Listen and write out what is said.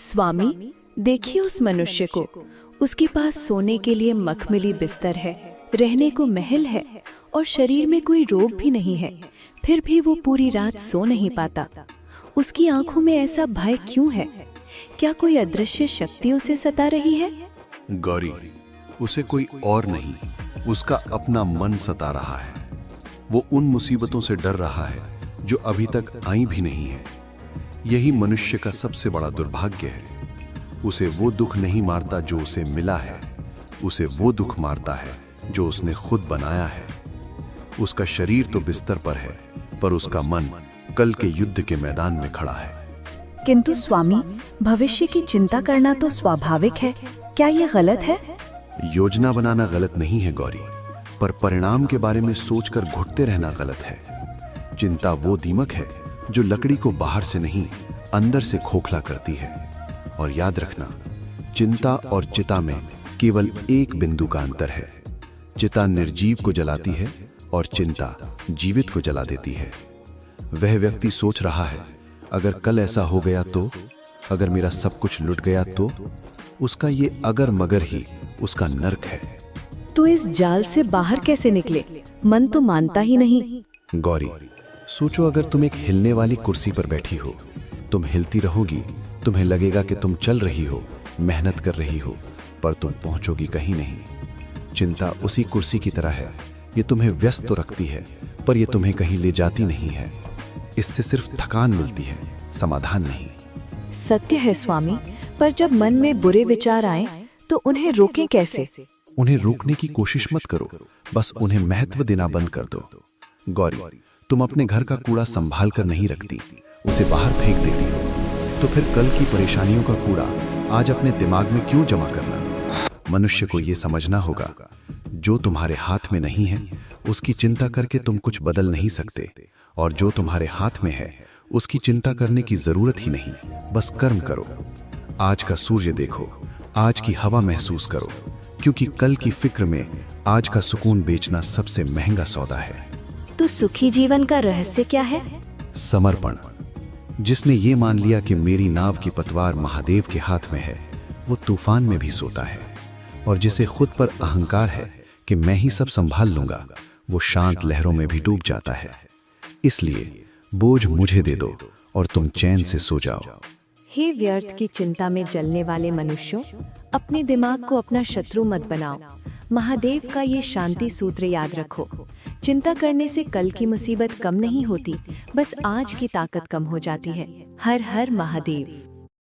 स्वामी, देखिए उस मनुष्य को। उसके पास सोने के लिए मखमली बिस्तर है, रहने को महल है और शरीर में कोई रोग भी नहीं है, फिर भी वो पूरी रात सो नहीं पाता। उसकी आंखों में ऐसा भय क्यों है? क्या कोई अदृश्य शक्ति उसे सता रही है? गौरी, उसे कोई और नहीं, उसका अपना मन सता रहा है। वो उन मुसीबतों से डर रहा है जो अभी तक आई भी नहीं है। यही मनुष्य का सबसे बड़ा दुर्भाग्य है। उसे वो दुख नहीं मारता जो उसे मिला है, उसे वो दुख मारता है जो उसने खुद बनाया है। उसका शरीर तो बिस्तर पर है, पर उसका मन कल के युद्ध के मैदान में खड़ा है। किंतु स्वामी, भविष्य की चिंता करना तो स्वाभाविक है, क्या ये गलत है? योजना बनाना गलत नहीं है गौरी, पर परिणाम के बारे में सोचकर घुटते रहना गलत है। चिंता वो दीमक है जो लकड़ी को बाहर से नहीं, अंदर से खोखला करती है। और याद रखना, चिंता और चिता में केवल एक बिंदु का अंतर है। चिता निर्जीव को जलाती है और चिंता जीवित को जला देती है। वह व्यक्ति सोच रहा है, अगर कल ऐसा हो गया तो, अगर मेरा सब कुछ लुट गया तो। उसका ये अगर मगर ही उसका नर्क है। तो इस जाल से बाहर कैसे निकले? मन तो मानता ही नहीं। गौरी, सोचो, अगर तुम एक हिलने वाली कुर्सी पर बैठी हो, तुम हिलती रहोगी, तुम्हें लगेगा कि तुम चल रही हो, मेहनत कर रही हो, पर तुम पहुंचोगी कहीं नहीं। चिंता उसी कुर्सी की तरह है, ये तुम्हें व्यस्त तो रखती है, पर ये तुम्हें कहीं ले जाती नहीं है। इससे सिर्फ थकान मिलती है, समाधान नहीं। सत्य है स्वामी, पर जब मन में बुरे विचार आए तो उन्हें रोकें कैसे? उन्हें रोकने की कोशिश मत करो, बस उन्हें महत्व देना बंद कर दो। गौरी, तुम अपने घर का कूड़ा संभाल कर नहीं रखती, उसे बाहर फेंक देती हो, तो फिर कल की परेशानियों का कूड़ा आज अपने दिमाग में क्यों जमा करना? मनुष्य को यह समझना होगा, जो तुम्हारे हाथ में नहीं है उसकी चिंता करके तुम कुछ बदल नहीं सकते, और जो तुम्हारे हाथ में है उसकी चिंता करने की जरूरत ही नहीं। बस कर्म करो। आज का सूर्य देखो, आज की हवा महसूस करो, क्योंकि कल की फिक्र में आज का सुकून बेचना सबसे महंगा सौदा है। तो सुखी जीवन का रहस्य क्या है? समर्पण। जिसने ये मान लिया कि मेरी नाव की पतवार महादेव के हाथ में है, वो तूफान में भी सोता है। और जिसे खुद पर अहंकार है कि मैं ही सब संभाल लूंगा, वो शांत लहरों में भी डूब जाता है। इसलिए बोझ मुझे दे दो और तुम चैन से सो जाओ। हे व्यर्थ की चिंता में जलने वाले मनुष्यों, अपने दिमाग को अपना शत्रु मत बनाओ। महादेव का ये शांति सूत्र याद रखो। चिंता करने से कल की मुसीबत कम नहीं होती, बस आज की ताकत कम हो जाती है। हर हर महादेव।